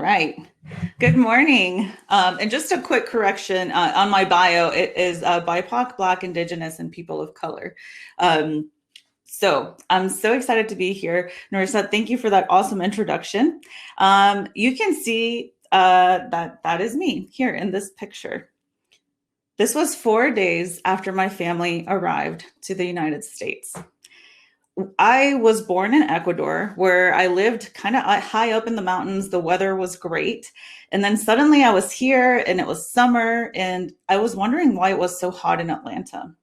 right. Good morning. And just a quick correction on my bio, it is BIPOC, Black, Indigenous, and People of Color. So I'm so excited to be here. Narissa, thank you for that awesome introduction. You can see that is me here in this picture. This was 4 days after my family arrived to the United States. I was born in Ecuador, where I lived kind of high up in the mountains. The weather was great. And then suddenly I was here and it was summer, and I was wondering why it was so hot in Atlanta.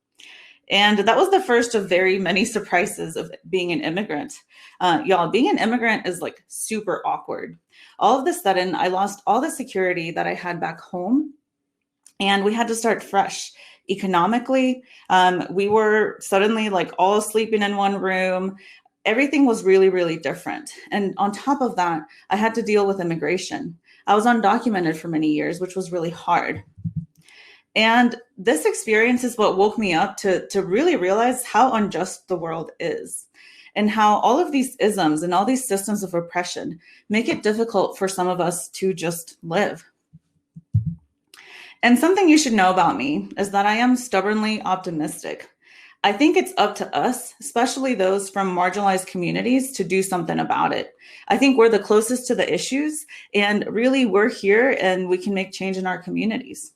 And that was the first of very many surprises of being an immigrant. Y'all, being an immigrant is like super awkward. All of a sudden, I lost all the security that I had back home, and we had to start fresh economically. We were suddenly like all sleeping in one room. Everything was really, really different. And on top of that, I had to deal with immigration. I was undocumented for many years, which was really hard. And this experience is what woke me up to really realize how unjust the world is, and how all of these isms and all these systems of oppression make it difficult for some of us to just live. And something you should know about me is that I am stubbornly optimistic. I think it's up to us, especially those from marginalized communities, to do something about it. I think we're the closest to the issues, and really we're here and we can make change in our communities.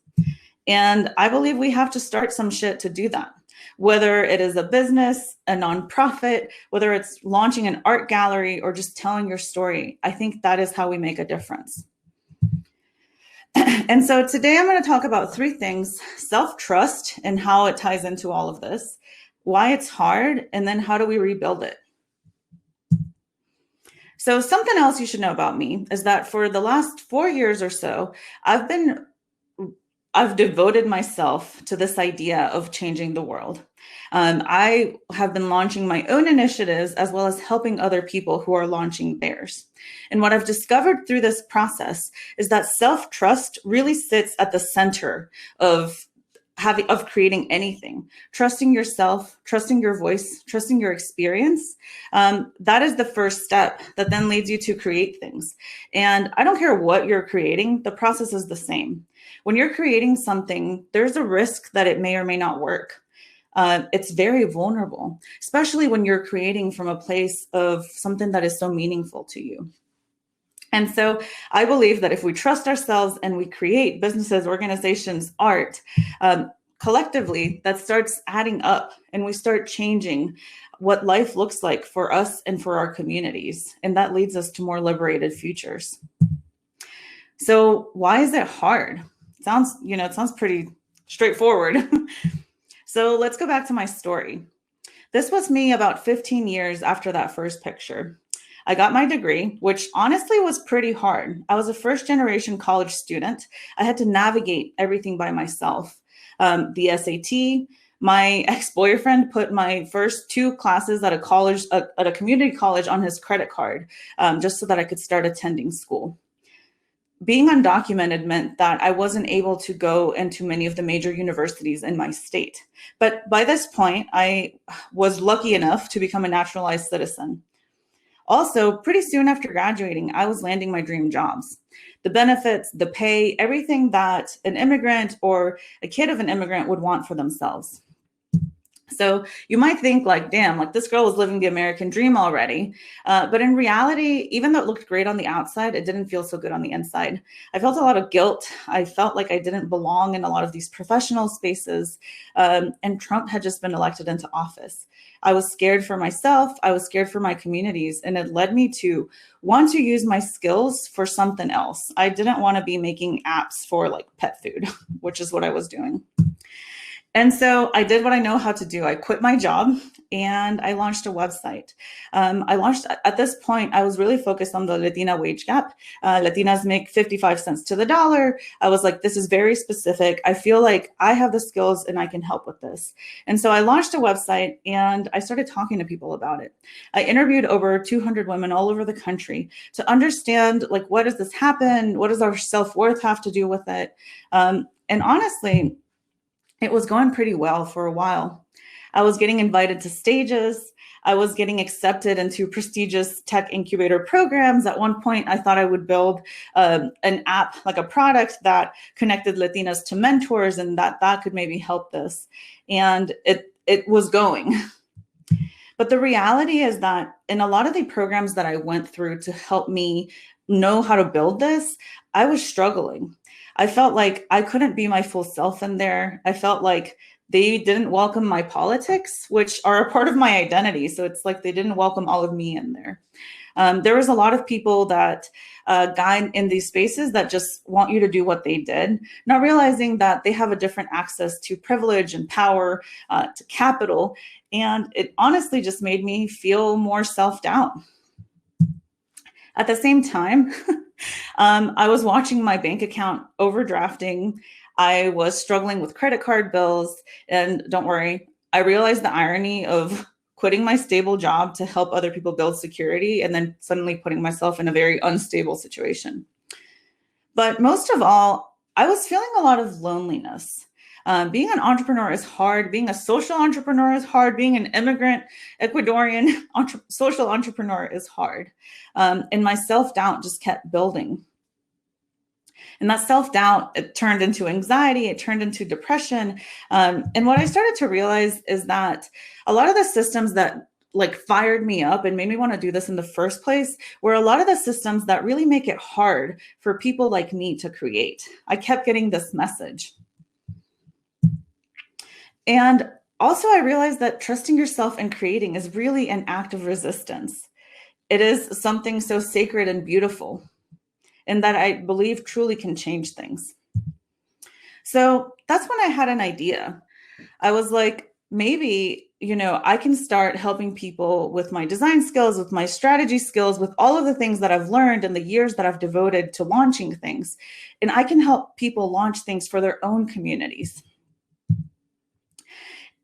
And I believe we have to start some shit to do that. Whether it is a business, a nonprofit, whether it's launching an art gallery or just telling your story, I think that is how we make a difference. And so today I'm going to talk about 3 things: self-trust and how it ties into all of this, why it's hard, and then how do we rebuild it. So something else you should know about me is that for the last 4 years or so, I've devoted myself to this idea of changing the world. I have been launching my own initiatives as well as helping other people who are launching theirs. And what I've discovered through this process is that self-trust really sits at the center of creating anything. Trusting yourself, trusting your voice, trusting your experience. That is the first step that then leads you to create things. And I don't care what you're creating, the process is the same. When you're creating something, there's a risk that it may or may not work. It's very vulnerable, especially when you're creating from a place of something that is so meaningful to you. And so I believe that if we trust ourselves and we create businesses, organizations, art, collectively, that starts adding up and we start changing what life looks like for us and for our communities. And that leads us to more liberated futures. So why is it hard? It sounds pretty straightforward. So let's go back to my story. This was me about 15 years after that first picture. I got my degree, which honestly was pretty hard. I was a first-generation college student. I had to navigate everything by myself. The SAT, my ex-boyfriend put my first 2 classes at a community college on his credit card, just so that I could start attending school. Being undocumented meant that I wasn't able to go into many of the major universities in my state. But by this point, I was lucky enough to become a naturalized citizen. Also, pretty soon after graduating, I was landing my dream jobs. The benefits, the pay, everything that an immigrant or a kid of an immigrant would want for themselves. So you might think like, damn, like this girl was living the American dream already. But in reality, even though it looked great on the outside, it didn't feel so good on the inside. I felt a lot of guilt. I felt like I didn't belong in a lot of these professional spaces. And Trump had just been elected into office. I was scared for myself. I was scared for my communities. And it led me to want to use my skills for something else. I didn't want to be making apps for like pet food, which is what I was doing. And so I did what I know how to do. I quit my job and I launched a website. At this point, I was really focused on the Latina wage gap. Latinas make 55 cents to the dollar. I was like, this is very specific. I feel like I have the skills and I can help with this. And so I launched a website and I started talking to people about it. I interviewed over 200 women all over the country to understand, like, what does this happen? What does our self-worth have to do with it? And honestly, it was going pretty well for a while. I was getting invited to stages. I was getting accepted into prestigious tech incubator programs. At one point, I thought I would build an app, like a product that connected Latinas to mentors, and that could maybe help this. And it was going. But the reality is that in a lot of the programs that I went through to help me know how to build this, I was struggling. I felt like I couldn't be my full self in there. I felt like they didn't welcome my politics, which are a part of my identity. So it's like they didn't welcome all of me in there. There was a lot of people that guide in these spaces that just want you to do what they did, not realizing that they have a different access to privilege and power, to capital. And it honestly just made me feel more self-doubt. At the same time, I was watching my bank account overdrafting. I was struggling with credit card bills. And don't worry, I realized the irony of quitting my stable job to help other people build security and then suddenly putting myself in a very unstable situation. But most of all, I was feeling a lot of loneliness. Being an entrepreneur is hard. Being a social entrepreneur is hard. Being an immigrant Ecuadorian social entrepreneur is hard. And my self-doubt just kept building. And that self-doubt, it turned into anxiety, it turned into depression. And what I started to realize is that a lot of the systems that like fired me up and made me want to do this in the first place were a lot of the systems that really make it hard for people like me to create. I kept getting this message. And also I realized that trusting yourself and creating is really an act of resistance. It is something so sacred and beautiful, and that I believe truly can change things. So that's when I had an idea. I was like, maybe, I can start helping people with my design skills, with my strategy skills, with all of the things that I've learned in the years that I've devoted to launching things. And I can help people launch things for their own communities.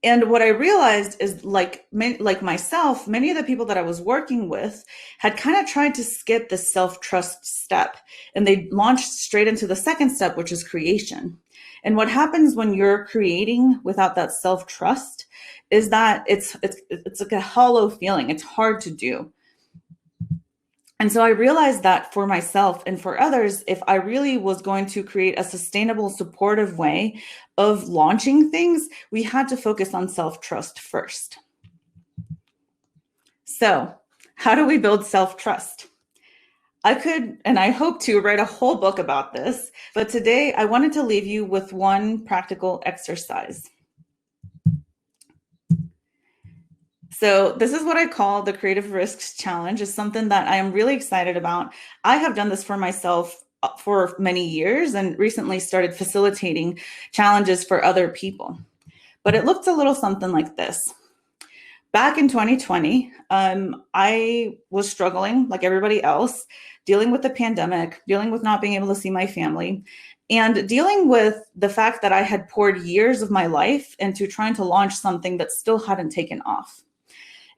And what I realized is like myself, many of the people that I was working with had kind of tried to skip the self-trust step, and they launched straight into the second step, which is creation. And what happens when you're creating without that self-trust is that it's like a hollow feeling. It's hard to do. And so I realized that for myself and for others, if I really was going to create a sustainable, supportive way of launching things, we had to focus on self-trust first. So how do we build self-trust? I could, and I hope to, write a whole book about this, but today I wanted to leave you with one practical exercise. So this is what I call the Creative Risks Challenge. It's something that I am really excited about. I have done this for myself for many years and recently started facilitating challenges for other people. But it looked a little something like this. Back in 2020, I was struggling like everybody else, dealing with the pandemic, dealing with not being able to see my family, and dealing with the fact that I had poured years of my life into trying to launch something that still hadn't taken off.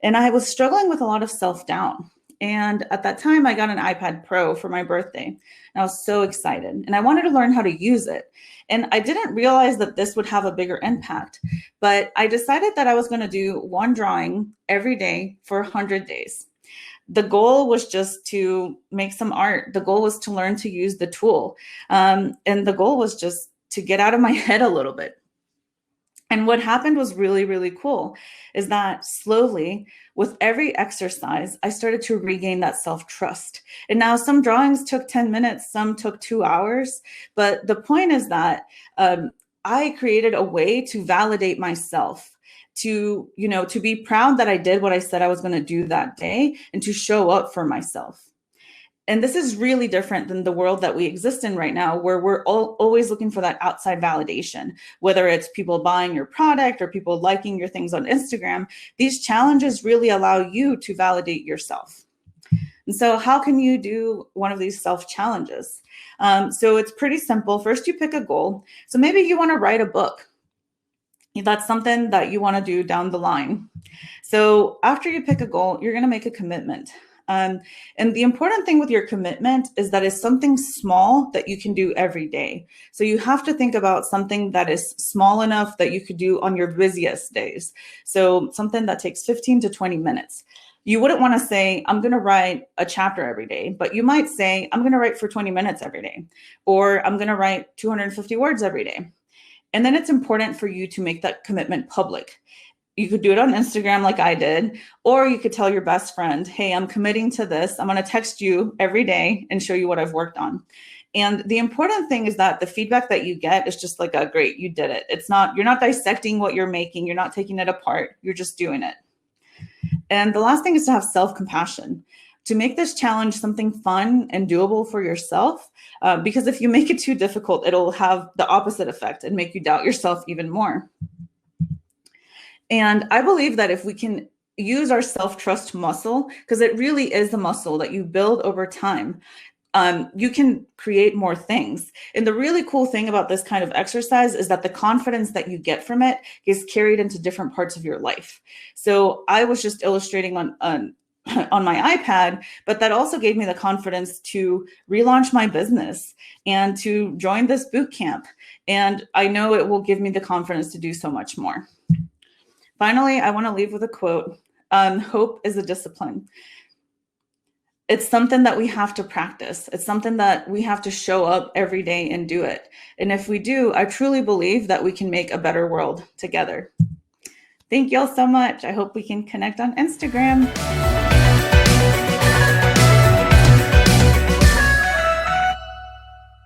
And I was struggling with a lot of self-doubt. And at that time, I got an iPad Pro for my birthday. And I was so excited. And I wanted to learn how to use it. And I didn't realize that this would have a bigger impact. But I decided that I was going to do one drawing every day for 100 days. The goal was just to make some art. The goal was to learn to use the tool. And the goal was just to get out of my head a little bit. And what happened was really, really cool, is that slowly, with every exercise, I started to regain that self-trust. And now some drawings took 10 minutes, some took 2 hours. But the point is that I created a way to validate myself, to be proud that I did what I said I was going to do that day, and to show up for myself. And this is really different than the world that we exist in right now, where we're always looking for that outside validation, whether it's people buying your product or people liking your things on Instagram. These challenges really allow you to validate yourself. And so how can you do one of these self-challenges? So it's pretty simple. First, you pick a goal. So maybe you want to write a book. That's something that you want to do down the line. So after you pick a goal, you're going to make a commitment. And the important thing with your commitment is that it's something small that you can do every day. So you have to think about something that is small enough that you could do on your busiest days. So something that takes 15 to 20 minutes. You wouldn't want to say, I'm going to write a chapter every day, but you might say, I'm going to write for 20 minutes every day, or I'm going to write 250 words every day. And then it's important for you to make that commitment public. You could do it on Instagram like I did, or you could tell your best friend, hey, I'm committing to this. I'm going to text you every day and show you what I've worked on. And the important thing is that the feedback that you get is just like, great, you did it. You're not dissecting what you're making. You're not taking it apart. You're just doing it. And the last thing is to have self-compassion, to make this challenge something fun and doable for yourself. Because if you make it too difficult, it'll have the opposite effect and make you doubt yourself even more. And I believe that if we can use our self-trust muscle, because it really is the muscle that you build over time, you can create more things. And the really cool thing about this kind of exercise is that the confidence that you get from it is carried into different parts of your life. So I was just illustrating on my iPad, but that also gave me the confidence to relaunch my business and to join this boot camp. And I know it will give me the confidence to do so much more. Finally, I want to leave with a quote. Hope is a discipline. It's something that we have to practice. It's something that we have to show up every day and do it. And if we do, I truly believe that we can make a better world together. Thank you all so much. I hope we can connect on Instagram.